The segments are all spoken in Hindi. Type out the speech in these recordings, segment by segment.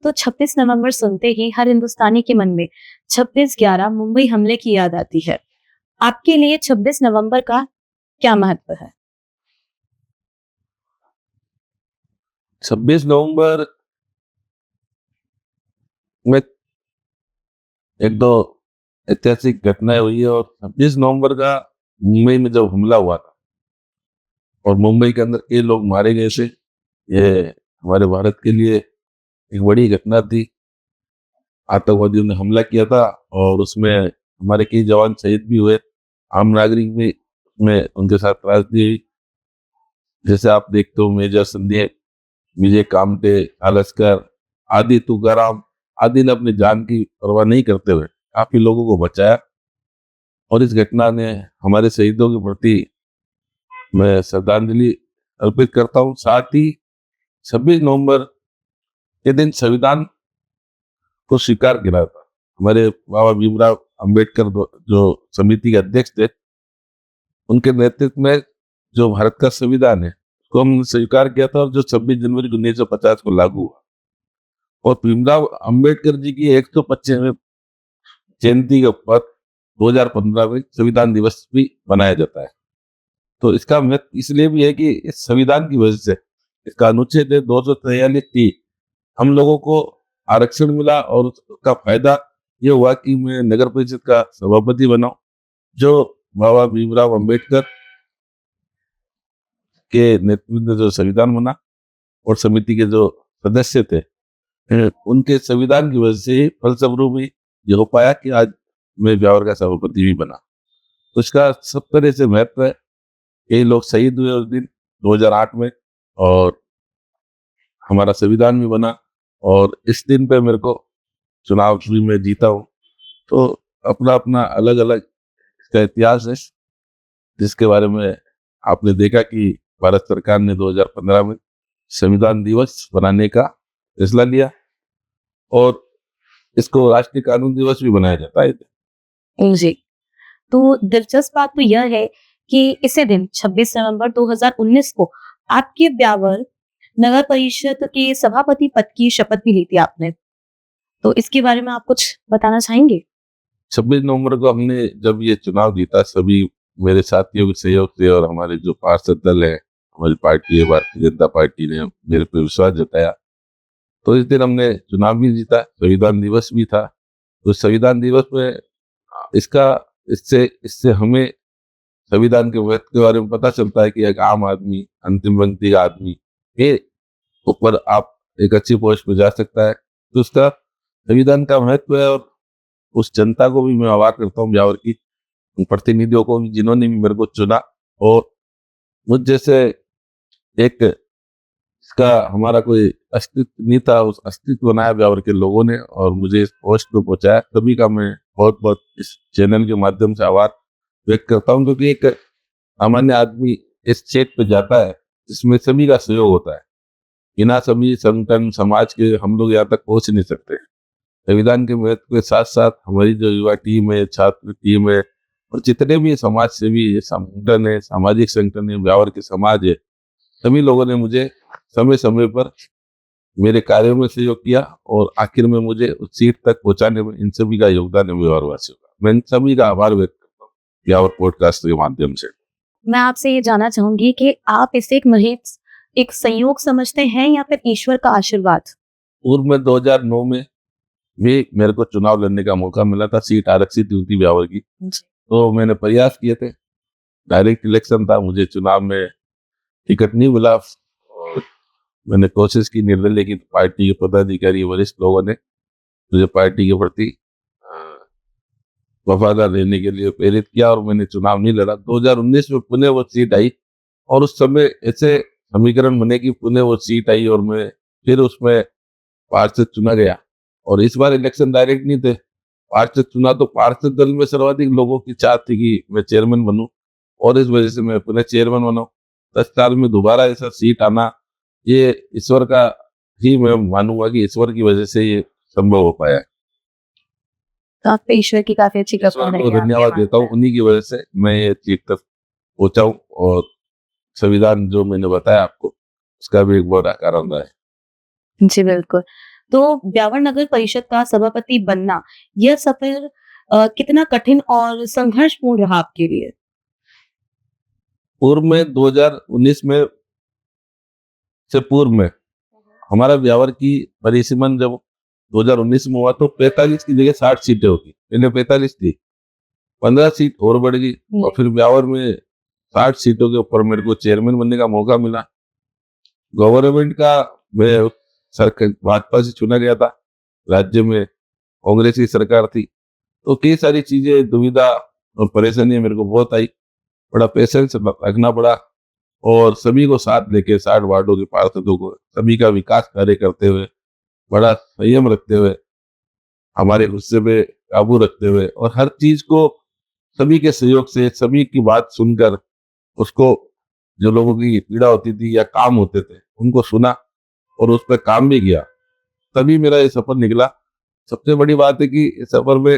तो 26 नवंबर सुनते ही हर हिंदुस्तानी के मन में 26/11 मुंबई हमले की याद आती है। आपके लिए 26 नवंबर का क्या महत्व है? 26 नवंबर में एक दो ऐतिहासिक घटनाएं हुई है, और 26 नवंबर का मुंबई में जब हमला हुआ था और मुंबई के अंदर कई लोग मारे गए थे, ये हमारे भारत के लिए एक बड़ी घटना थी। आतंकवादियों ने हमला किया था और उसमें हमारे कई जवान शहीद भी हुए, आम नागरिक भी उसमें उनके साथ त्रासदी हुई। जैसे आप देखते हो मेजर संदेश, विजय कामटे, आलस्कर आदि, तुकाराम आदि ने अपनी जान की परवाह नहीं करते हुए काफी लोगों को बचाया, और इस घटना ने हमारे शहीदों के प्रति मैं श्रद्धांजलि अर्पित करता हूँ। साथ ही 26 नवंबर के दिन संविधान को स्वीकार किया था। हमारे बाबा भीमराव अंबेडकर जो समिति के अध्यक्ष थे, उनके नेतृत्व में जो भारत का संविधान है उसको हमने स्वीकार किया था, और जो 26 जनवरी 1950 को लागू हुआ। और भीमराव अंबेडकर जी की 125वीं जयंती के पर 2015 में संविधान दिवस भी मनाया जाता है। तो इसका महत्व इसलिए भी है कि इस संविधान की वजह से, इसका अनुच्छेद 243 हम लोगों को आरक्षण मिला, और उसका फायदा ये हुआ कि मैं नगर परिषद का सभापति बना, जो बाबा भीमराव अंबेडकर के नेतृत्व में जो संविधान बना और समिति के जो सदस्य थे, उनके संविधान की वजह से ही फलस्वरूप ही ये हो पाया कि आज मैं ब्यावर का सभापति भी बना। तो इसका सब तरह से महत्व है। कई लोग शहीद हुए उस दिन 2008 में, और हमारा संविधान भी बना, और इस दिन पे मेरे को चुनाव भी मैं जीता हूँ। तो अपना अपना अलग अलग इसका इतिहास है, जिसके बारे में आपने देखा कि भारत सरकार ने 2015 में संविधान दिवस बनाने का फैसला लिया, और इसको राष्ट्रीय कानून दिवस भी बनाया जाता है। जी, तो दिलचस्प बात तो यह है कि इसी दिन 26 नवंबर 2019 को आपके ब्यावर नगर परिषद के सभापति पद की शपथ भी ली थी आपने। तो इसके बारे में आप कुछ बताना चाहेंगे? 26 नवंबर को हमने जब ये चुनाव जीता, सभी मेरे साथियों के सहयोग से और हमारे जो पार्षद दल है, हमारी पार्टी है भारतीय जनता पार्टी ने मेरे पे विश्वास जताया, तो इस दिन हमने चुनाव भी जीता। संविधान दिवस भी था। तो संविधान दिवस में इसका इससे इससे हमें संविधान के महत्व के बारे में पता चलता है कि एक आम आदमी, अंतिम पंक्ति का आदमी के ऊपर आप एक अच्छी पोस्ट पे जा सकता है। तो उसका संविधान का महत्व है, और उस जनता को भी मैं आभार करता हूँ, ब्यावर की उन प्रतिनिधियों को भी जिन्होंने भी मेरे को चुना, और मुझ जैसे एक इसका हमारा कोई अस्तित्व नहीं था, उस अस्तित्व बनाया ब्यावर के लोगों ने और मुझे इस पोस्ट पे पहुंचाया। सभी का मैं बहुत बहुत इस चैनल के माध्यम से आभार व्यक्त करता हूँ, क्योंकि एक सामान्य आदमी इस क्षेत्र पे जाता है जिसमें सभी का सहयोग होता है। बिना सभी संगठन समाज के हम लोग यहाँ तक पहुंच नहीं सकते। संविधान के महत्व के साथ साथ हमारी जो युवा टीम है, छात्र टीम है, और जितने भी समाज सेवी संगठन है, सामाजिक संगठन है, ब्यावर के समाज है, सभी लोगों ने मुझे समय समय पर मेरे कार्यों में सहयोग किया, और आखिर में मुझे उस सीट तक पहुंचाने में इन सभी का योगदान है ब्यावर वासियों का। मैं इन सभी का आभार व्यक्त करता हूँ ब्यावर पॉडकास्ट के माध्यम से। मैं आपसे ये जानना चाहूंगी कि आप इसे एक संयोग समझते हैं या फिर ईश्वर का आशीर्वाद? पूर्व में 2009 में भी मेरे को चुनाव लड़ने का मौका मिला था, सीट आरक्षित हुई थी ब्यावर की। तो मैंने प्रयास किए थे, डायरेक्ट इलेक्शन था, मुझे चुनाव में टिकट नहीं मिला, और मैंने कोशिश की निर्दलीय की, पार्टी के पदाधिकारी वरिष्ठ लोगों ने मुझे पार्टी के प्रति वफादार रहने के लिए प्रेरित किया, और मैंने चुनाव नहीं लड़ा। 2019 में पुनः वो सीट आई, और उस समय ऐसे समीकरण बने कि पुनः वो सीट आई, और मैं फिर उसमें पार्षद चुना गया। और इस बार इलेक्शन डायरेक्ट नहीं थे, पार्षद चुना, तो पार्षद दल में सर्वाधिक लोगों की चाह थी कि मैं चेयरमैन बनूं, और इस वजह से मैं पुनः चेयरमैन बना। 10 साल में दोबारा ऐसा सीट आना, ये ईश्वर का ही मैं मानूंगा कि ईश्वर की वजह से ये संभव हो पाया है। तो आप पे ईश्वर की काफी अच्छी कृपा रही है। धन्यवाद देता हूँ, उन्हीं की वजह से मैं ये सीट तक पहुंचा हूँ, और संविधान जो मैंने बताया आपको उसका भी एक बड़ा कारण रहा है। जी बिल्कुल। तो ब्यावर नगर परिषद का सभापति बनना, यह सफर कितना कठिन और संघर्षपूर्ण रहा आपके लिए? पूर्व में 2019 में से पूर्व में हमारा ब्यावर की परिसीमन जब 2019 में हुआ तो 45 की जगह 60 सीटें होती, पहले 45 थी, 15 सीट और बढ़ गई और फिर ब्यावर में 60 सीटों के ऊपर मेरे को चेयरमैन बनने का मौका मिला। गवर्नमेंट का मैं सरकार भाजपा से चुना गया था, राज्य में कांग्रेस की सरकार थी, तो कई सारी चीजें दुविधा और परेशानियां मेरे को बहुत आई। बड़ा पेशेंस रखना पड़ा और सभी को साथ लेके 60 वार्डों के पार्षदों को सभी का विकास कार्य करते हुए, बड़ा संयम रखते हुए, हमारे गुस्से पे काबू रखते हुए और हर चीज को सभी के सहयोग से, सभी की बात सुनकर उसको, जो लोगों की पीड़ा होती थी या काम होते थे उनको सुना और उस पर काम भी किया, तभी मेरा ये सफर निकला। सबसे बड़ी बात है कि इस सफर में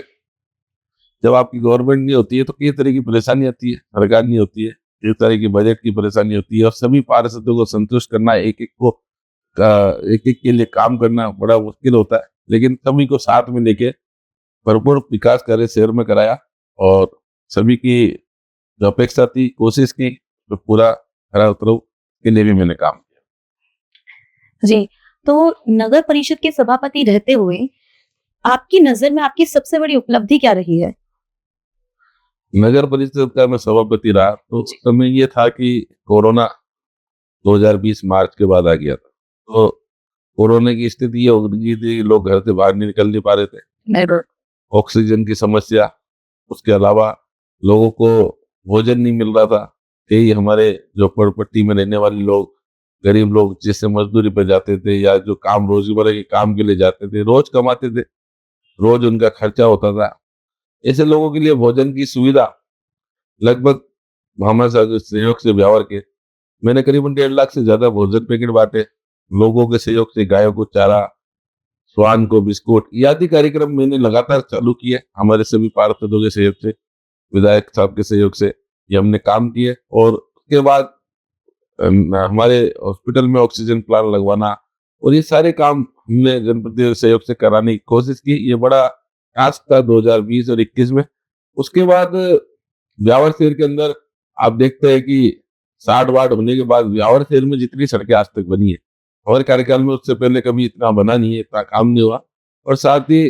जब आपकी गवर्नमेंट नहीं होती है तो कई तरह की परेशानी आती है, सरकार नहीं होती है, कई तरह की बजट की परेशानी होती है और सभी पार्षदों को संतुष्ट करना, एक एक के लिए काम करना बड़ा मुश्किल होता है, लेकिन सभी को साथ में लेके भरपूर विकास कार्य शहर में कराया और सभी की जो अपेक्षा थी, कोशिश की, तो पूरा खरा उतरू के लिए भी मैंने काम किया। जी, तो नगर परिषद के सभापति रहते हुए आपकी नज़र में आपकी सबसे बड़ी उपलब्धि क्या रही है? नगर परिषद का मैं सभापति रहा तो उस समय ये था कि कोरोना 2020 मार्च के बाद आ गया था, तो कोरोना की स्थिति ये हो गई थी, लोग घर से बाहर नहीं निकल पा रहे थे, ऑक्सीजन की समस्या, उसके अलावा लोगों को भोजन नहीं मिल रहा था। कई हमारे जो पड़पट्टी में रहने वाले लोग, गरीब लोग जिससे मजदूरी पर जाते थे या जो काम रोजमर्रा के काम के लिए जाते थे, रोज कमाते थे, रोज उनका खर्चा होता था, ऐसे लोगों के लिए भोजन की सुविधा लगभग हमारे सहयोग से ब्यावर के मैंने करीबन 1.5 लाख से ज्यादा भोजन पैकेट बांटे। लोगों के सहयोग से गायों को चारा, स्वान को बिस्कुट इत्यादि कार्यक्रम मैंने लगातार चालू किए, हमारे सभी पार्षदों के सहयोग से, विधायक साहब के सहयोग से ये हमने काम किए। और उसके बाद हमारे हॉस्पिटल में ऑक्सीजन प्लांट लगवाना और ये सारे काम हमने जनप्रतिनिधियों के सहयोग से कराने की कोशिश की। ये बड़ा टास्क था 2020 और 21 में। उसके बाद ब्यावर शहर के अंदर आप देखते हैं कि 60 वार्ड होने के बाद ब्यावर शहर में जितनी सड़कें आज तक बनी है, हमारे कार्यकाल में उससे पहले कभी इतना बना नहीं है, इतना काम नहीं हुआ। और साथ ही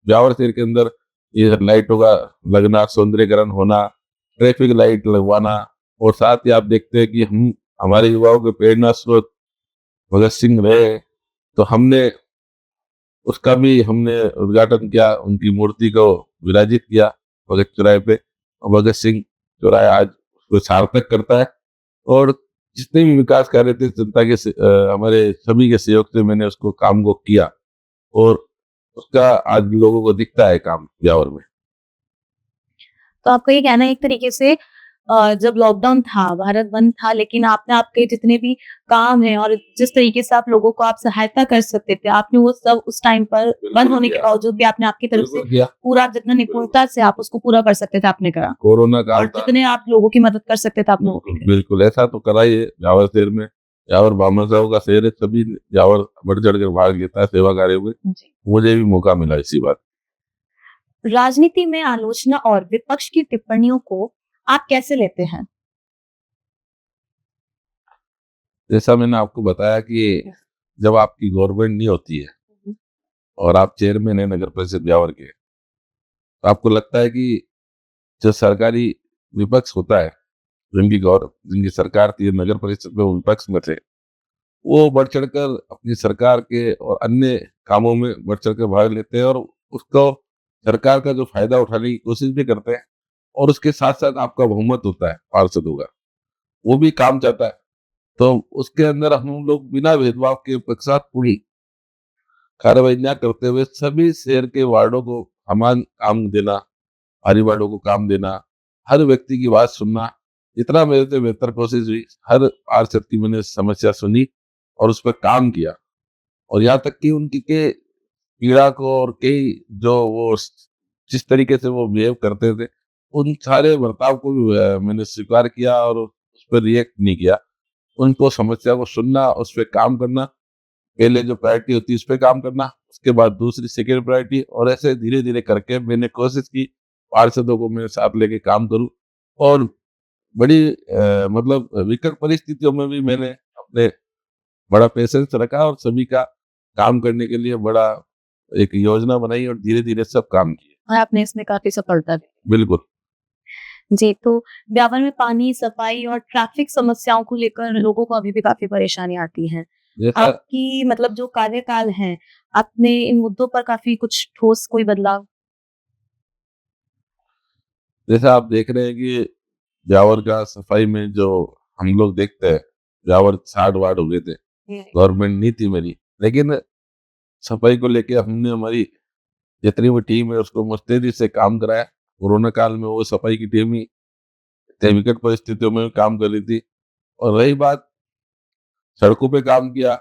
ब्यावर शहर के अंदर ये लाइटों का लगना, सौंदर्यकरण होना, ट्रैफिक लाइट लगवाना और साथ ही आप देखते हैं कि हमारे युवाओं के प्रेरणा स्रोत भगत सिंह रहे, तो हमने उसका भी हमने उद्घाटन किया, उनकी मूर्ति को विराजित किया भगत चौराहे पे और भगत सिंह चौराहा आज उसको सार्थक करता है। और जितने भी विकास कार्य थे जनता के हमारे सभी के सहयोग से मैंने उसको काम को किया और उसका आज लोगों को दिखता है काम ब्यावर में। तो आपका ये कहना है एक तरीके से जब लॉकडाउन था, भारत बंद था, लेकिन आपने आपके जितने भी काम हैं और जिस तरीके से आप लोगों को आप सहायता कर सकते थे, आपने वो सब उस टाइम पर बंद होने के बावजूद भी आपने आपकी तरफ से किया। पूरा जितना निपुणता से आप उसको पूरा कर सकते थे, आपने करा। कोरोना और काल था, जितने आप लोगों की मदद कर सकते थे, आप लोगों की करी। बिल्कुल ऐसा तो करा ही है ब्यावर शहर में। ब्यावर बामन साहब का शहर है, सभी ब्यावर बढ़ चढ़ कर भाग लेता है सेवा कार्यों में। जी। मुझे भी मौका मिला इसी बात। राजनीति में आलोचना और विपक्ष की टिप्पणियों को आप कैसे लेते हैं? जैसा मैंने आपको बताया कि जब आपकी गवर्नमेंट नहीं होती है और आप चेयरमैन है नगर परिषद ब्यावर के, तो आपको लगता है कि जो सरकारी विपक्ष होता है, जिनकी सरकार थी नगर परिषद में, वो विपक्ष में थे, वो बढ़ चढ़कर अपनी सरकार के और अन्य कामों में बढ़ चढ़कर भाग लेते हैं और उसको सरकार का जो फायदा उठाने की कोशिश भी करते हैं। और उसके साथ साथ आपका बहुमत होता है पार्षदों का, वो भी काम चाहता है, तो उसके अंदर हम लोग बिना भेदभाव के पक्षपातपूर्ण कार्रवाई न करते हुए सभी शहर के वार्डों को समान काम देना, हरी वार्डों को काम देना, हर व्यक्ति की बात सुनना, जितना मेरे से बेहतर कोशिश हुई, हर पार्षद की मैंने समस्या सुनी और उस पर काम किया। और यहाँ तक कि उनकी के पीड़ा को और कई जो वो जिस तरीके से वो बिहेव करते थे, उन सारे बर्ताव को भी मैंने स्वीकार किया और उस पर रिएक्ट नहीं किया। उनको समस्या को सुनना, उस पर काम करना, पहले जो प्रायोरिटी होती है उस पे काम करना, उसके बाद दूसरी सेकंड प्रायोरिटी, और ऐसे धीरे-धीरे करके मैंने कोशिश की पार्षदों को मेरे साथ लेके काम करूँ। और बड़ी मतलब विकट परिस्थितियों में भी मैंने अपने बड़ा पेशेंस रखा और सभी का काम करने के लिए बड़ा एक योजना बनाई और धीरे-धीरे सब काम किए। और आपने इसमें काफी सफलता भी। बिल्कुल। जी, तो ब्यावर में पानी, सफाई और ट्रैफिक समस्याओं को लेकर लोगों को अभी भी काफ़ी परेशानी आती है। जैसा आपकी मतलब जो कार्यकाल है, आपने इन मुद्दों पर काफ़ी कुछ ठोस कोई बदलाव। जैसा आप देख रहे हैं कि ब्यावर का सफाई में जो हम लोग देखते हैं, ब्यावर 60 वार्ड हो गए थे, गवर्नमेंट नहीं थी मेरी, लेकिन सफाई को लेके हमने हमारी जितनी भी टीम है उसको मुस्तैदी से काम कराया। कोरोना काल में वो सफाई की टीम ही इतने विकट परिस्थितियों में काम कर रही थी। और रही बात, सड़कों पे काम किया,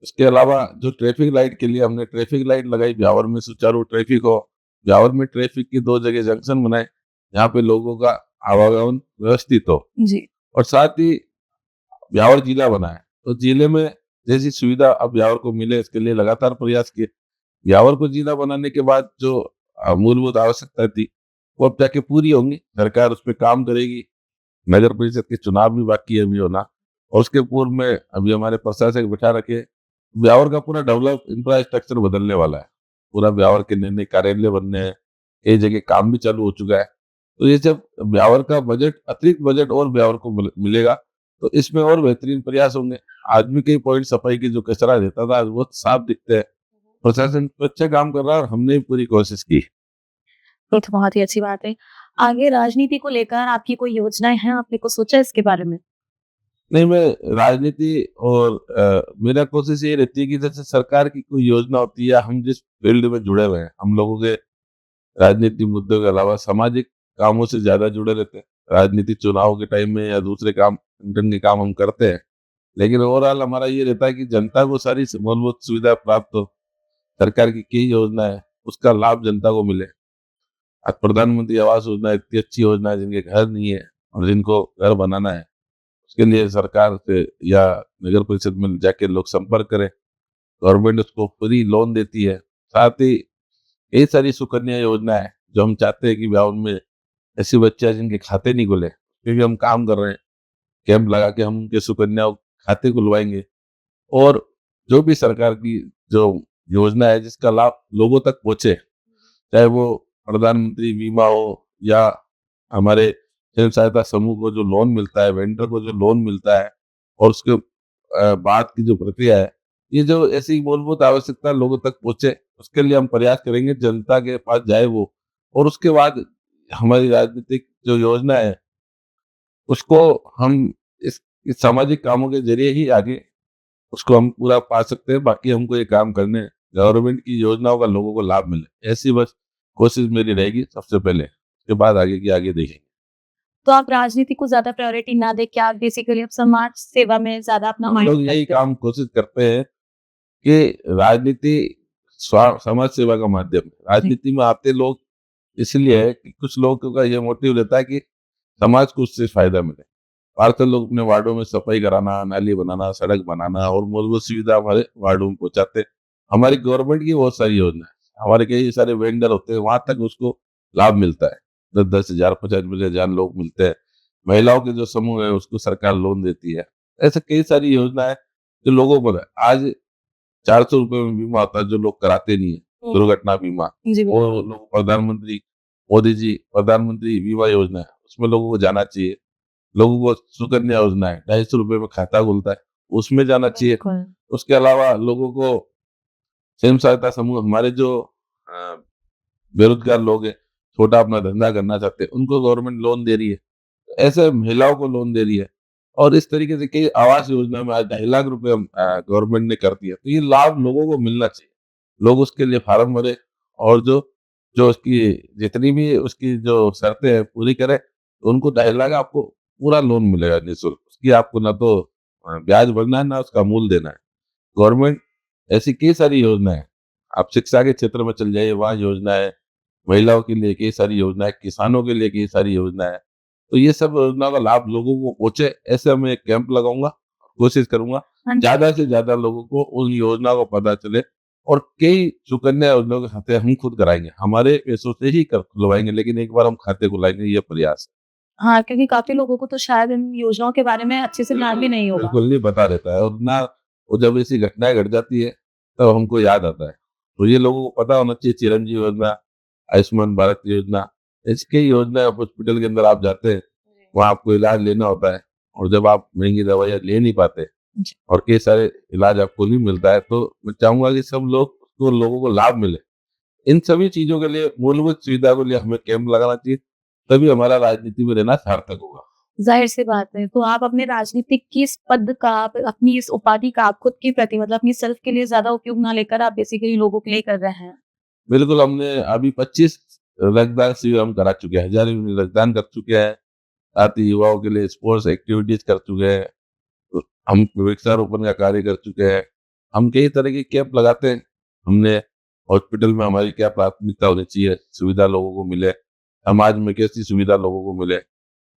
इसके अलावा जो ट्रैफिक लाइट के लिए हमने ट्रैफिक लाइट लगाई, ब्यावर में सुचारू ट्रैफिक हो, ब्यावर में ट्रैफिक की 2 जगह जंक्शन बनाए, जहाँ पे लोगों का आवागमन व्यवस्थित हो। जी। और साथ ही ब्यावर जिला बना है, तो जिले में जैसी सुविधा अब ब्यावर को मिले इसके लिए लगातार प्रयास किए। ब्यावर को जिला बनाने के बाद जो मूलभूत आवश्यकता थी, वो अब जाके पूरी होंगी, सरकार उस पे काम करेगी। नगर परिषद के चुनाव भी बाकी है अभी होना, और उसके पूर्व में अभी हमारे प्रशासक बिठा रखे, ब्यावर का पूरा डेवलप इंफ्रास्ट्रक्चर बदलने वाला है। पूरा ब्यावर के नए-नए कार्यालय बनने हैं, कई जगह काम भी चालू हो चुका है। तो ये जब ब्यावर का बजट, अतिरिक्त बजट और ब्यावर को मिलेगा, तो इसमें और बेहतरीन प्रयास होंगे। आज भी कई पॉइंट सफाई की जो कचरा रहता था, आज वो साफ दिखते हैं। प्रशासन तो अच्छा काम कर रहा है और हमने भी पूरी कोशिश की। ये तो बहुत ही अच्छी बात है। आगे राजनीति को लेकर आपकी कोई योजनाएँ हैं? आपने कुछ सोचा है इसके बारे में? नहीं, मैं राजनीति और मेरा कोशिश ये रहती है कि जैसे सरकार की कोई योजना होती है या हम जिस फील्ड में जुड़े हुए हैं, हम लोगों के राजनीतिक मुद्दों के अलावा सामाजिक कामों से ज़्यादा जुड़े रहते हैं। राजनीतिक चुनाव के टाइम में या दूसरे काम, संगठन के काम हम करते हैं, लेकिन ओवरऑल हमारा ये रहता है कि जनता को सारी मूलभूत सुविधा प्राप्त हो। सरकार की कई योजना है, उसका लाभ जनता को मिले। आज प्रधानमंत्री आवास योजना इतनी अच्छी योजना है, जिनके घर नहीं है और जिनको घर बनाना है, उसके लिए सरकार से या नगर परिषद में जाके लोग संपर्क करें, गवर्नमेंट उसको फ्री लोन देती है। साथ ही कई सारी सुकन्या योजना है, जो हम चाहते हैं कि ब्याह में ऐसी बच्चे हैं जिनके खाते नहीं खुले, क्योंकि हम काम कर रहे हैं, कैंप लगा के हम उनके सुकन्या खाते खुलवाएंगे। और जो भी सरकार की जो योजना है जिसका लाभ लोगों तक पहुंचे, चाहे वो प्रधानमंत्री बीमा हो या हमारे स्वयं सहायता समूह को जो लोन मिलता है, वेंडर को जो लोन मिलता है, और उसके बाद की जो प्रक्रिया है, ये जो ऐसी मूलभूत आवश्यकता लोगों तक पहुंचे, उसके लिए हम प्रयास करेंगे, जनता के पास जाए वो। और उसके बाद हमारी राजनीतिक जो योजना है, उसको हम इस सामाजिक कामों के जरिए ही आगे उसको हम पूरा पा सकते हैं। बाकी हमको ये काम करने हैं, गवर्नमेंट की योजनाओं का लोगों को लाभ मिले, ऐसी बस कोशिश मेरी रहेगी सबसे पहले। उसके बाद आगे की आगे देखेंगे। तो आप राजनीति को ज़्यादा प्रायोरिटी ना देके आप बेसिकली अब समाज सेवा में ज़्यादा अपना हम माइंड लोग यही लगाते हैं। काम कोशिश करते हैं कि राजनीति समाज सेवा का माध्यम है। जी। राजनीति में आते लोग इसलिए है कि कुछ लोगों का ये मोटिव रहता है कि समाज को उससे फायदा मिले। पार्षद लोग अपने वार्डों में सफाई कराना, नाली बनाना, सड़क बनाना और मूलभूत सुविधा हमारे वार्डों में पहुंचाते हैं। हमारी गवर्नमेंट की बहुत सारी योजना है, हमारे कई सारे वेंडर होते हैं, वहां तक उसको लाभ मिलता है। 10-10 हजार, 50-50 हजार लोग मिलते हैं। महिलाओं के जो समूह है उसको सरकार लोन देती है। ऐसे कई सारी योजना है जो लोगों को है। आज 400 रुपये में बीमा होता है, जो लोग कराते नहीं है, दुर्घटना बीमा। जी, वो लोग प्रधानमंत्री मोदी जी प्रधानमंत्री बीमा योजना है, उसमें लोगों को जाना चाहिए। लोगों को सुकन्या योजना है, 250 रुपये में खाता खुलता है, उसमें जाना चाहिए। बिल्कुल। उसके अलावा लोगों को स्वयं सहायता समूह, हमारे जो अ, बेरोजगार लोग हैं, छोटा अपना धंधा करना चाहते हैं, उनको गवर्नमेंट लोन दे रही है। ऐसे महिलाओं को लोन दे रही है। और इस तरीके से कई आवास योजना में आज 2.5 लाख रुपए गवर्नमेंट ने कर दिया। तो ये लाभ लोगों को मिलना चाहिए। लोग उसके लिए फार्म भरे, और जो जो उसकी जितनी भी उसकी जो शर्तें हैं पूरी करें, तो उनको 2.5 लाख आपको पूरा लोन मिलेगा निःशुल्क। उसकी आपको ना तो ब्याज भरना है, ना उसका मूल देना है। गवर्नमेंट ऐसी कई सारी योजना है। आप शिक्षा के क्षेत्र में चल जाइए, वहाँ योजना है। महिलाओं के लिए कई सारी योजना है, किसानों के लिए कई सारी योजना है। तो ये सब योजनाओं का लाभ लोगों को पहुंचे, ऐसे मैं एक कैंप लगाऊंगा। कोशिश करूंगा हाँ जी। ज्यादा से ज्यादा लोगों को उन योजना को पता चले, और कई सुकन्या योजना के खाते हम खुद कराएंगे, हमारे पैसों से ही खुलवाएंगे, लेकिन एक बार हम खाते खुलाएंगे, ये प्रयास है। हाँ, क्योंकि काफ़ी लोगों को तो शायद इन योजनाओं के बारे में अच्छे से ज्ञान भी नहीं होगा। बिल्कुल नहीं पता रहता है, और ना वो जब ऐसी घटनाएं घट जाती है तब हमको याद आता है। तो ये लोगों को पता होना चाहिए, चिरंजीवी योजना, आयुष्मान भारत योजना, इसकी योजना हॉस्पिटल के अंदर आप जाते हैं, वहाँ आपको इलाज लेना होता है, और जब आप महंगी दवाइयाँ ले नहीं पाते जी। और कई सारे इलाज आपको नहीं मिलता है, तो मैं चाहूंगा कि सब लोग उसको, लोगों को लाभ मिले। इन सभी चीजों के लिए, मूलभूत सुविधा के लिए हमें कैंप लगाना चाहिए, तभी हमारा राजनीति में रहना सार्थक होगा। ज़ाहिर-सी बात है। तो आप अपने राजनीतिक की इस पद का, आप अपनी इस उपाधि का आप खुद के प्रति मतलब अपनी सेल्फ के लिए ज़्यादा उपयोग ना लेकर आप बेसिकली लोगों के लिए कर रहे हैं। बिल्कुल, हमने अभी 25 रक्तदान शिविर हम करा चुके हैं, हजारों में रक्तदान कर चुके हैं, साथ ही युवाओं के लिए स्पोर्ट्स एक्टिविटीज कर चुके हैं, तो हम वृक्षारोपण का कार्य कर चुके हैं, हम कई तरह के कैंप लगाते हैं। हमने हॉस्पिटल में हमारी क्या प्राथमिकता होनी चाहिए, सुविधा लोगों को मिले, समाज में कैसी सुविधा लोगों को मिले,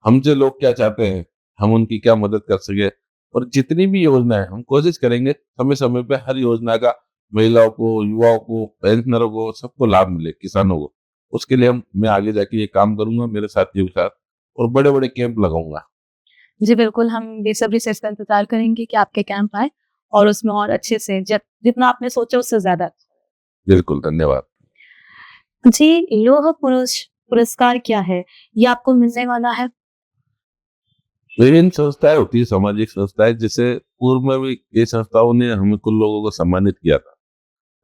हमसे लोग क्या चाहते हैं, हम उनकी क्या मदद कर सके, और जितनी भी योजना है हम कोशिश करेंगे समय समय पे हर योजना का महिलाओं को, युवाओं को, पेंशनरों को, सबको लाभ मिले, किसानों को। उसके लिए मैं आगे जाके ये काम करूंगा मेरे साथियों के साथ, और बड़े बड़े कैंप लगाऊंगा। जी, बिल्कुल हम बेसब्री से इसका इंतज़ार करेंगे कि आपके कैंप आए और उसमें और अच्छे से जितना आपने सोचा उससे ज़्यादा। बिल्कुल, धन्यवाद। जी, लौह पुरुष पुरस्कार क्या है? ये आपको मिलने वाला है? विभिन्न संस्थाएं होती है, सामाजिक संस्थाएं, जैसे पूर्व में भी कई संस्थाओं ने हमें कुछ लोगों को सम्मानित किया था।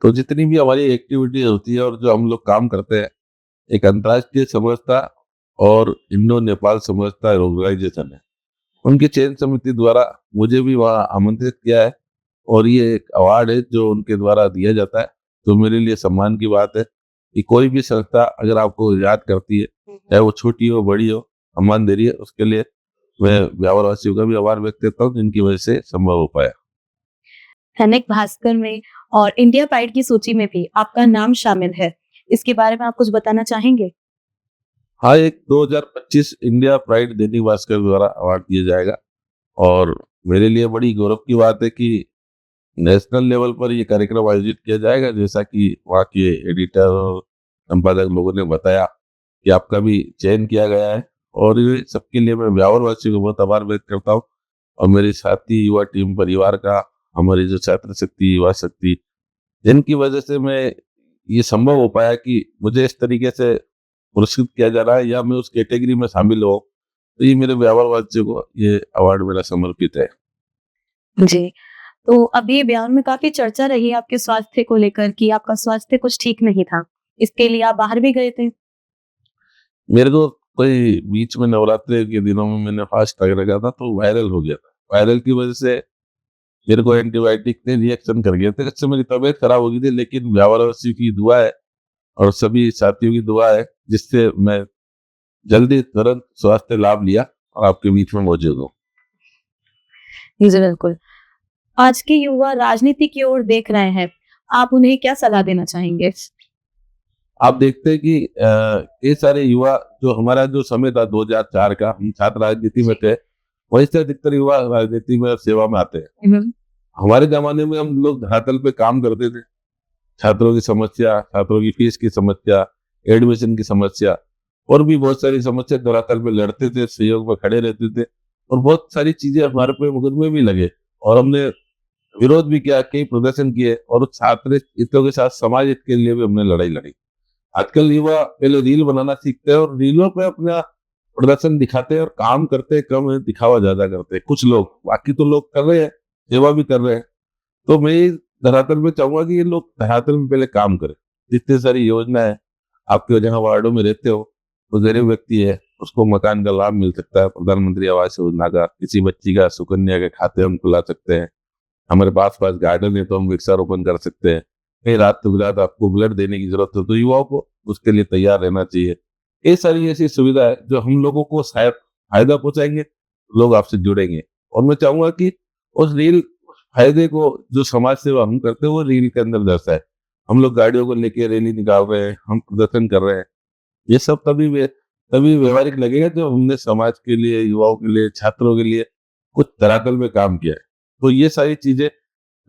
तो जितनी भी हमारी एक्टिविटी होती है और जो हम लोग काम करते हैं, एक अंतर्राष्ट्रीय संस्था और इंडो नेपाल संस्था ऑर्गेनाइजेशन है, उनकी चयन समिति द्वारा मुझे भी वहाँ आमंत्रित किया है, और ये एक अवार्ड है जो उनके द्वारा दिया जाता है। तो मेरे लिए सम्मान की बात है कि कोई भी संस्था अगर आपको याद करती है, चाहे वो छोटी हो बड़ी हो, सम्मान दे रही है, उसके लिए मैं ब्यावर वासियों का भी आभार व्यक्त करता हूँ, जिनकी वजह से संभव हो पाया। दैनिक भास्कर में और इंडिया प्राइड की सूची में भी आपका नाम शामिल है। इसके बारे में आप कुछ बताना चाहेंगे? हाँ, एक 2025 इंडिया प्राइड दैनिक भास्कर द्वारा अवार्ड दिया जाएगा, और मेरे लिए बड़ी गौरव की बात है कि नेशनल लेवल पर ये कार्यक्रम आयोजित किया जाएगा, जैसा कि वहाँ के एडिटर और संपादक लोगों ने बताया कि आपका भी चयन किया गया है, और ये सबके लिए मैं ब्यावर वासियों को बहुत आभार व्यक्त करता हूँ, और मेरी साथी युवा टीम परिवार का, हमारी जो छात्र शक्ति, युवा शक्ति, जिनकी वजह से मैं ये संभव हो पाया कि मुझे इस तरीके से पुरस्कृत किया जा रहा है, या मैं उस कैटेगरी में शामिल हूँ, तो ये मेरे ब्यावर वासियों को ये अवार्ड मेरा समर्पित है। जी, तो अभी बयान में काफ़ी चर्चा रही आपके स्वास्थ्य को लेकर कि आपका स्वास्थ्य कुछ ठीक नहीं था। इसके लिए आप बाहर भी गए थे। मेरे को कोई बीच में नवरात्रि के दिनों में मैंने फास्ट रख रखा था, तो वायरल हो गया था। वायरल की वजह से मेरे को एंटीबायोटिक ने रिएक्शन कर गया था, इससे मेरी तबीयत खराब हो गई थी, लेकिन ब्यावरवासियों की दुआ है और सभी साथियों की दुआ है, जिससे मैं जल्दी तुरंत स्वास्थ्य लाभ लिया और आपके बीच में मौजूद हूँ। जी, बिल्कुल। आज के युवा राजनीति की ओर देख रहे हैं। आप उन्हें क्या सलाह देना चाहेंगे? आप देखते हैं कि ये सारे युवा, जो हमारा जो समय था 2004 का, हम छात्र राजनीति में थे, वहीं से अधिकतर युवा राजनीति में सेवा में आते हैं। हमारे जमाने में हम लोग धरातल पे काम करते थे, छात्रों की समस्या, छात्रों की फीस की समस्या, एडमिशन की समस्या, और भी बहुत सारी समस्या धरातल पे लड़ते थे, सहयोग में खड़े रहते थे, और बहुत सारी चीजें हमारे पे मुकदमे भी लगे, और हमने विरोध भी किया, कई प्रदर्शन किए, और उस छात्र हितों के साथ समाज हित के लिए भी हमने लड़ाई लड़ी। आजकल युवा पहले रील बनाना सीखते हैं और रीलों पे अपना प्रदर्शन दिखाते हैं, और काम करते कम है, दिखावा ज्यादा करते हैं कुछ लोग, बाकी तो लोग कर रहे हैं, सेवा भी कर रहे हैं। तो मैं धरातल में चाहूंगा कि ये लोग धरातल में पहले काम करें। जितनी सारी योजना है, आपके जहाँ वार्डों में रहते हो, तो गरीब व्यक्ति है, उसको मकान का लाभ मिल सकता है, प्रधानमंत्री आवास योजना का, किसी बच्ची का सुकन्या के खाते हम खुला सकते हैं, हमारे पास पास गार्डन है तो हम वृक्षारोपण कर सकते हैं, कहीं रात बिरात आपको ब्लड देने की जरूरत हो तो युवाओं को उसके लिए तैयार रहना चाहिए। ये सारी ऐसी सुविधा है जो हम लोगों को शायद फायदा पहुंचाएंगे, लोग आपसे जुड़ेंगे, और मैं चाहूंगा कि उस रील फायदे को, जो समाज सेवा हम करते हैं, वो रील के अंदर दर्शाए। हम लोग गाड़ियों को लेके रैली निकाल रहे हैं, हम प्रदर्शन कर रहे हैं, ये सब तभी व्यवहारिक लगेगा जब हमने समाज के लिए, युवाओं के लिए, छात्रों के लिए कुछ धरातल में काम किया है। तो ये सारी चीजें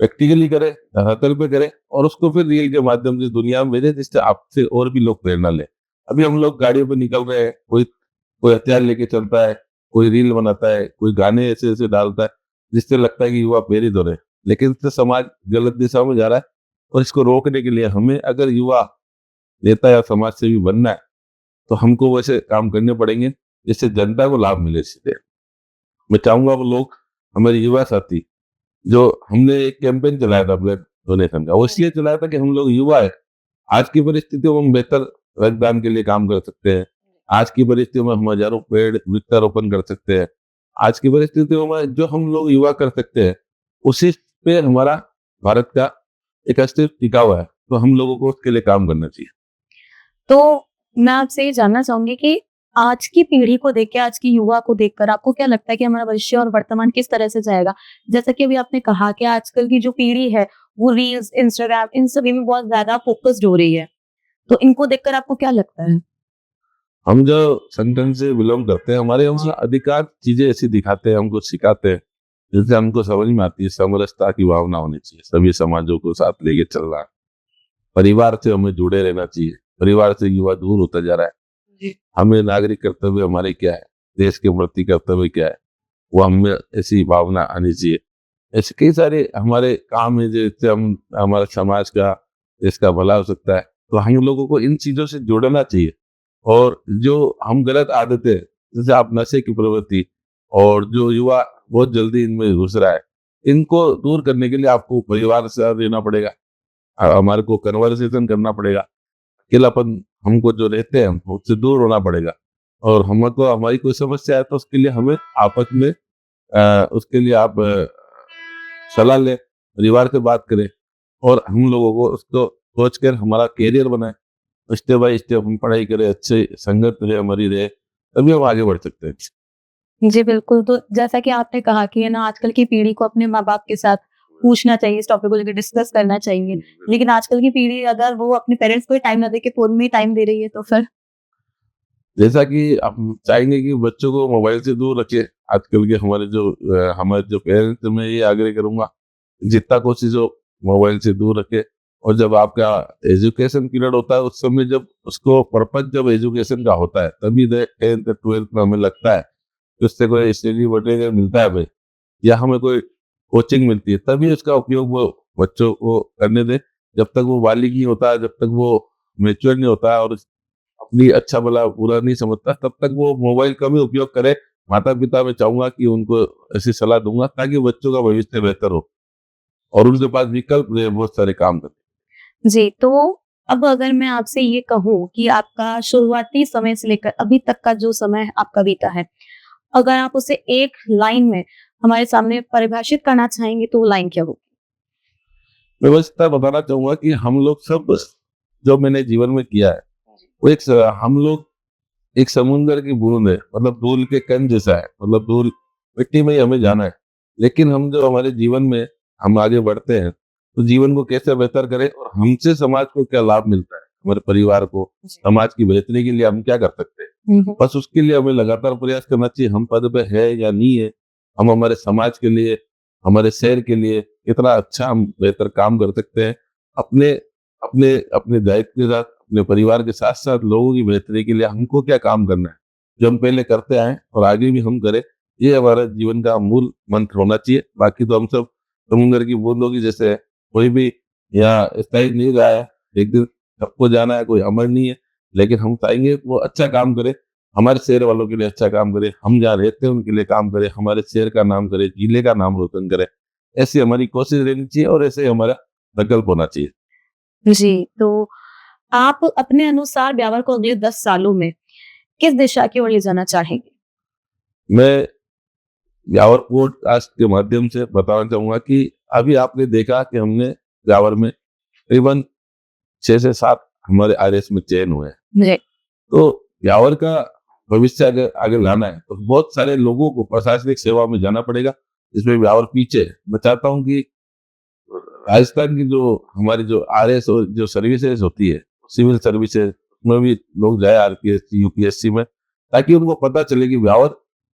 प्रैक्टिकली करें, धरातल पे करें और उसको फिर रील के माध्यम से दुनिया में भेजें, जिससे आपसे और भी लोग प्रेरणा लें। अभी हम लोग गाड़ियों पे निकल रहे हैं, कोई कोई हथियार लेके चलता है, कोई रील बनाता है, कोई गाने ऐसे ऐसे डालता है, जिससे लगता है कि युवा प्रेरित हो रहे हैं, लेकिन इससे समाज गलत दिशा में जा रहा है। और इसको रोकने के लिए हमें, अगर युवा नेता या समाज सेवी बनना है, तो हमको वैसे काम करने पड़ेंगे जिससे जनता को लाभ मिले सीधे। मैं चाहूंगा वो लोग, हमारे युवा साथी, जो हमने एक कैंपेन चलाया था ब्लड डोनेशन का, वो इसलिए चलाया था कि हम लोग युवा है, आज की परिस्थितियों में हम बेहतर रक्तदान के लिए काम कर सकते हैं। आज की परिस्थितियों में हम हजारों पेड़ वृक्षारोपण कर सकते हैं। आज की परिस्थितियों में जो हम लोग युवा कर सकते हैं, उसी पे हमारा भारत का एक अस्तित्व टिका हुआ है। तो हम लोगों को उसके लिए काम करना चाहिए। तो मैं आपसे ये जानना चाहूंगी कि आज की पीढ़ी को देख के, आज की युवा को देखकर आपको क्या लगता है कि हमारा भविष्य और वर्तमान किस तरह से जाएगा? जैसा कि अभी आपने कहा कि आजकल की जो पीढ़ी है वो रील्स, इंस्टाग्राम इन सभी में बहुत ज्यादा फोकस्ड हो रही है। तो इनको देखकर आपको क्या लगता है? हम जो संगठन से बिलोंग करते हैं, हमारे यहाँ अधिकार चीजें ऐसी दिखाते हैं, हमको सिखाते हैं, जिससे हमको समझ में आती है। समरसता की भावना होनी चाहिए, सभी समाजों को साथ लेके चलना है, परिवार से हमें जुड़े रहना चाहिए। परिवार से युवा दूर होता जा रहा है। जी। हमें नागरिक कर्तव्य हमारे क्या है, देश के प्रति कर्तव्य क्या है, वो हमें ऐसी भावना आनी चाहिए। ऐसे कई सारे हमारे काम है जिससे हम, हमारे समाज का, देश का भला हो सकता है। तो हम लोगों को इन चीजों से जुड़ना चाहिए। और जो हम गलत आदतें, जैसे आप नशे की प्रवृत्ति, और जो युवा बहुत जल्दी इनमें घुस रहा है, इनको दूर करने के लिए आपको परिवार से साथ देना पड़ेगा। हमारे को कन्वर्सेशन करना पड़ेगा। अकेलापन हमको जो रहते हैं, उससे दूर होना पड़ेगा। और हमको, हमारी कोई समस्या है तो उसके लिए हमें आपस में उसके लिए आप सलाह लें, परिवार से बात करें, और हम लोगों को उसको सोच कर हमारा कैरियर बनाए। स्टेप बाय स्टेप हम पढ़ाई करें, अच्छे संगत रहे, हमारी रहे, तभी हम आगे बढ़ सकते हैं। जी, बिल्कुल। तो जैसा कि आपने कहा कि है ना, आजकल की पीढ़ी को अपने माँ-बाप के साथ पूछना चाहिए, इस टॉपिक को लेकर डिस्कस करना चाहिए। लेकिन आजकल की पीढ़ी अगर वो अपने पेरेंट्स को ही टाइम ना दे के फ़ोन में ही टाइम दे रही है तो फिर? जैसा कि हम चाहेंगे कि बच्चों को मोबाइल से दूर रखें, आजकल के हमारे जो पेरेंट्स, मैं ये आग्रह करूंगा, जितना कोशिश हो मोबाइल से दूर रखें। और जब आपका एजुकेशन पीरियड होता है, उस समय जब उसको पर्पज जब एजुकेशन का होता है, तभी 10th 12th में हमें लगता है कि उससे कोई स्टडी मटेरियल मिलता है भाई, या हमें कोई कोचिंग मिलती है, तभी उसका उपयोग वो बच्चों को करने दें। जब तक वो बालिग नहीं होता, जब तक वो मेच्योर नहीं होता है और अपनी अच्छा भला बुरा नहीं समझता, तब तक वो मोबाइल का भी उपयोग करे। माता पिता, मैं चाहूंगा कि उनको ऐसी सलाह दूंगा ताकि बच्चों का भविष्य बेहतर हो और उनके पास विकल्प रहे बहुत सारे काम करने। जी, तो अब अगर मैं आपसे ये कहूँ कि आपका शुरुआती समय से लेकर अभी तक का जो समय आपका बीता है, अगर आप उसे एक लाइन में हमारे सामने परिभाषित करना चाहेंगे तो वो लाइन क्या होगी? मैं बस इतना बताना चाहूंगा कि हम लोग सब, जो मैंने जीवन में किया है, वो हम लोग एक समुंदर की बूंद है, मतलब धूल के कण जैसा है, मतलब धूल मिट्टी में ही हमें जाना है। लेकिन हम जो हमारे जीवन में हम आगे बढ़ते हैं, तो जीवन को कैसे बेहतर करें और हमसे समाज को क्या लाभ मिलता है, हमारे परिवार को, जी। समाज की बेहतरी के लिए हम क्या कर सकते हैं, हुँ, हुँ। बस उसके लिए हमें लगातार प्रयास करना चाहिए। हम पद पे है या नहीं है, हम हमारे समाज के लिए, हमारे शहर के लिए कितना अच्छा हम बेहतर काम कर सकते हैं। अपने अपने अपने दायित्व के साथ, अपने परिवार के साथ साथ लोगों की बेहतरी के लिए हमको क्या काम करना है, जो हम पहले करते आए और आगे भी हम करें, ये हमारा जीवन का मूल मंत्र होना चाहिए। बाकी तो हम सब समुद्र की बूंदों की जैसे है, कोई भी यहाँ स्थायी नहीं रहा है, एक दिन सबको जाना है, कोई अमर नहीं है। लेकिन हम चाहेंगे वो अच्छा काम करे, हमारे शहर वालों के लिए अच्छा काम करे, हम जहाँ रहते हैं उनके लिए काम करे, हमारे शहर का नाम करे, जिले का नाम रोशन करे। ऐसी हमारी कोशिश रहनी चाहिए और ऐसे ही हमारा संकल्प होना चाहिए। जी, तो आप अपने अनुसार ब्यावर को अगले 10 सालों में किस दिशा की ओर ले जाना चाहेंगे? मैं ब्यावर पॉडकास्ट के माध्यम से बताना चाहूंगा कि अभी आपने देखा कि हमने ब्यावर में करीबन 6 से 7 हमारे आरएस में चयन हुए हैं। जी। तो ब्यावर का भविष्य अगर आगे लाना है तो बहुत सारे लोगों को प्रशासनिक सेवा में जाना पड़ेगा, जिसमें ब्यावर पीछे है। मैं चाहता हूँ कि राजस्थान की जो हमारी जो आरएस और जो सर्विसेज होती है, सिविल सर्विसेज, उसमें भी लोग जाए, आरपीएससी यूपीएससी में, ताकि उनको पता चले कि ब्यावर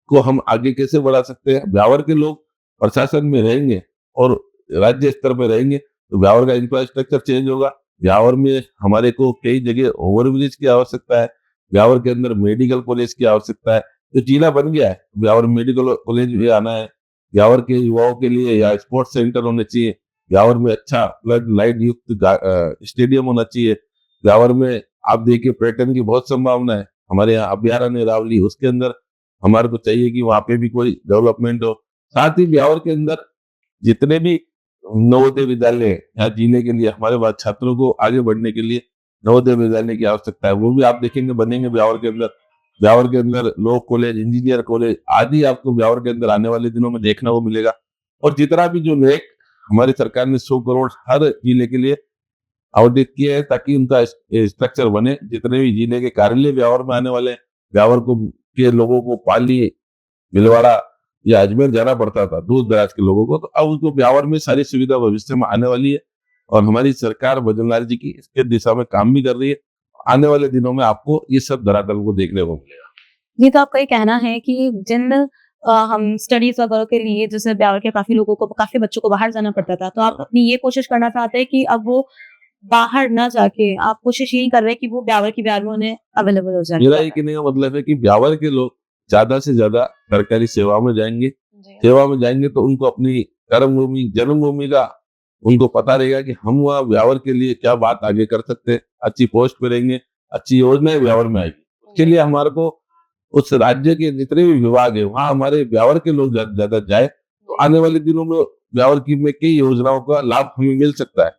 को हम आगे कैसे बढ़ा सकते हैं। ब्यावर के लोग प्रशासन में रहेंगे और राज्य स्तर पर रहेंगे तो ब्यावर का इंफ्रास्ट्रक्चर चेंज होगा। ब्यावर में हमारे को कई जगह ओवरब्रिज की आवश्यकता है, ब्यावर के अंदर मेडिकल कॉलेज की आवश्यकता है। तो जिला बन गया है, ब्यावर मेडिकल कॉलेज भी आना है, ब्यावर के युवाओं के लिए या स्पोर्ट्स सेंटर होने चाहिए, ब्यावर में अच्छा फ्लड लाइट युक्त स्टेडियम होना चाहिए। ब्यावर में आप देखिए पर्यटन की बहुत संभावना है, हमारे यहाँ अभ्यारण्य रावली, उसके अंदर हमारे को चाहिए कि वहाँ पे भी कोई डेवलपमेंट हो। साथ ही ब्यावर के अंदर जितने भी नवोदय विद्यालय हैं, यहाँ जीने के लिए हमारे पास छात्रों को आगे बढ़ने के लिए नवोदय विद्यालय की आवश्यकता है, वो भी आप देखेंगे बनेंगे ब्यावर के अंदर। ब्यावर के अंदर लॉ कॉलेज, इंजीनियर कॉलेज आदि आपको ब्यावर के अंदर आने वाले दिनों में देखने को मिलेगा। और जितना भी जो नेक हमारी सरकार ने 100 करोड़ हर जिले के लिए आवंटित किए हैं ताकि उनका स्ट्रक्चर बने। जितने भी जिले के कार्यालय ब्यावर में आने वाले हैं, ब्यावर को के लोगों को पाली, भिलवाड़ा या अजमेर जाना पड़ता था दूर दराज के लोगों को, तो अब उनको ब्यावर में सारी सुविधा भविष्य में आने वाली है और हमारी सरकार भजनलाल जी की इसके दिशा में काम भी कर रही है। आने वाले दिनों में आपको ये सब धरातल को देखने को मिलेगा। ये तो आपका ये कहना है कि जिन हम स्टडीज वगैरह के लिए जैसे ब्यावर के काफी लोगों को, काफी बच्चों को बाहर जाना पड़ता था, तो आप अपनी ये कोशिश करना चाहते हैं कि अब वो बाहर ना जाके आप कोशिश यही कर रहे हैं कि वो ब्यावर की ब्यावर में उन्हें अवेलेबल हो जाए। मेरा ये कहने का मतलब है कि ब्यावर के लोग ज्यादा से ज्यादा सरकारी सेवा में जाएंगे। जी। सेवा में जाएंगे तो उनको अपनी कर्मभूमि, जन्मभूमि का उनको पता रहेगा कि हम वहाँ ब्यावर के लिए क्या बात आगे कर सकते हैं, अच्छी पोस्ट पे रहेंगे, अच्छी योजनाएं ब्यावर में आएगी। उसके लिए हमारे को उस राज्य के जितने भी विभाग है वहाँ हमारे ब्यावर के लोग ज्यादा जाए तो आने वाले दिनों में ब्यावर की में कई योजनाओं का लाभ हमें मिल सकता है।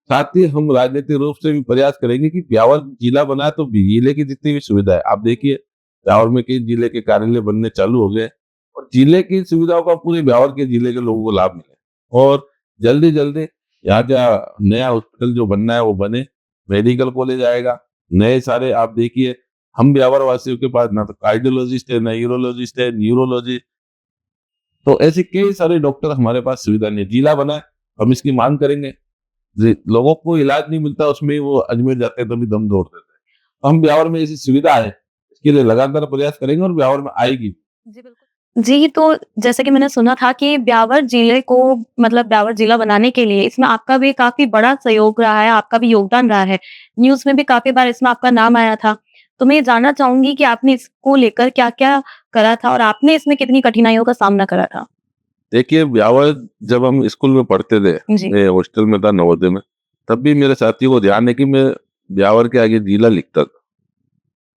साथ ही हम राजनीतिक रूप से भी प्रयास करेंगे कि ब्यावर जिला बनाए तो जिले की जितनी भी सुविधा है, आप देखिए ब्यावर में कई जिले के कार्यालय बनने चालू हो गए और जिले की सुविधाओं का पूरे ब्यावर के जिले के लोगों को लाभ मिले और जल्दी जल्दी यहाँ का नया हॉस्पिटल जो बनना है वो बने, मेडिकल कॉलेज आएगा, नए सारे आप देखिए हम ब्यावर वासियों के पास ना तो कार्डियोलॉजिस्ट है, ना यूरोलॉजिस्ट है, न्यूरोलॉजी, तो ऐसे कई सारे डॉक्टर हमारे पास सुविधा नहीं है। जिला बना है, हम इसकी मांग करेंगे। लोगों को इलाज नहीं मिलता उसमें वो अजमेर जाते हैं तभी दम तोड़ देते हैं। तो हम ब्यावर में ऐसी सुविधा है, इसके लिए लगातार प्रयास करेंगे और ब्यावर में आएगी। जी, बिल्कुल। जी, तो जैसे कि मैंने सुना था कि ब्यावर जिले को, मतलब ब्यावर जिला बनाने के लिए इसमें आपका भी काफ़ी बड़ा सहयोग रहा है, आपका भी योगदान रहा है। न्यूज़ में भी काफ़ी बार इसमें आपका नाम आया था। तो मैं ये जानना चाहूँगी कि आपने इसको लेकर क्या-क्या करा था और आपने इसमें कितनी कठिनाइयों का सामना करा था? देखिए ब्यावर जब हम स्कूल में पढ़ते थे, जी। मैं हॉस्टल में था नवोदय में, तब भी मेरे साथियों को ध्यान है कि मैं ब्यावर के आगे जिला लिखता था।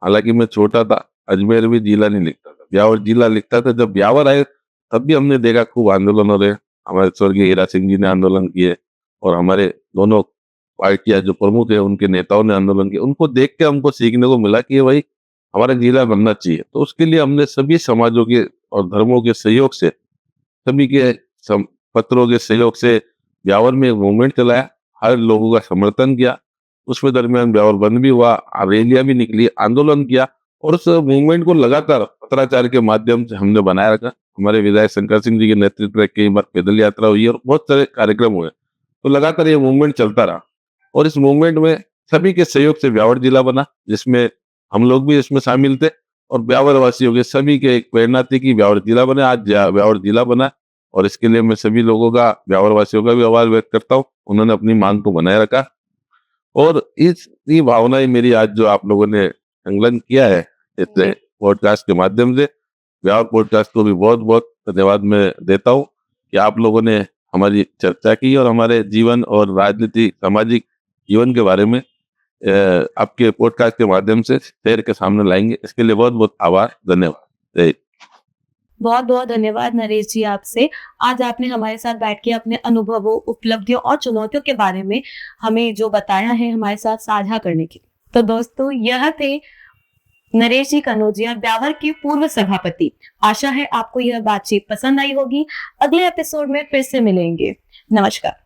हालांकि मैं छोटा था, अजमेर भी जिला नहीं लिखता था, ब्यावर जिला लिखता था। जब ब्यावर आए तब भी हमने देखा खूब आंदोलन हो रहे, हमारे स्वर्गीय हीरा सिंह जी ने आंदोलन किए और हमारे दोनों पार्टियां जो प्रमुख है उनके नेताओं ने आंदोलन किया। उनको देख के हमको सीखने को मिला कि भाई हमारा जिला बनना चाहिए। तो उसके लिए हमने सभी समाजों के और धर्मों के सहयोग से, सभी के पत्रों के सहयोग से ब्यावर में एक मूवमेंट चलाया, हर लोगों का समर्थन किया। उसमें दरमियान ब्यावर बंद भी हुआ, रैलियां भी निकली, आंदोलन किया और उस मूवमेंट को लगातार पत्राचार के माध्यम से हमने बनाए रखा। हमारे विधायक शंकर सिंह जी के नेतृत्व में कई बार पैदल यात्रा हुई और बहुत सारे कार्यक्रम हुए। तो लगातार ये मूवमेंट चलता रहा और इस मूवमेंट में सभी के सहयोग से ब्यावर जिला बना, जिसमें हम लोग भी इसमें शामिल थे और ब्यावर वासियों के सभी के एक प्रेरणा थी कि ब्यावर जिला बने। आज ब्यावर जिला बना और इसके लिए मैं सभी लोगों का, ब्यावर वासियों का भी आभार व्यक्त करता हूँ। उन्होंने अपनी मांग को बनाए रखा और इसी भावना ही मेरी आज जो आप लोगों ने संकलन किया है इस पॉडकास्ट के माध्यम से, ब्यावर पॉडकास्ट को भी बहुत बहुत धन्यवाद मैं देता हूँ कि आप लोगों ने हमारी चर्चा की और हमारे जीवन और राजनीति, सामाजिक जीवन के बारे में आपके पॉडकास्ट के माध्यम से शहर के सामने लाएंगे। इसके लिए बहुत बहुत आभार, धन्यवाद। जय। बहुत बहुत धन्यवाद नरेश जी आपसे। आज आपने हमारे साथ बैठ के अपने अनुभवों, उपलब्धियों और चुनौतियों के बारे में हमें जो बताया है हमारे साथ साझा करने के लिए। तो दोस्तों, यह थे नरेश जी कनौजिया, ब्यावर के पूर्व सभापति। आशा है आपको यह बातचीत पसंद आई होगी। अगले एपिसोड में फिर से मिलेंगे। नमस्कार।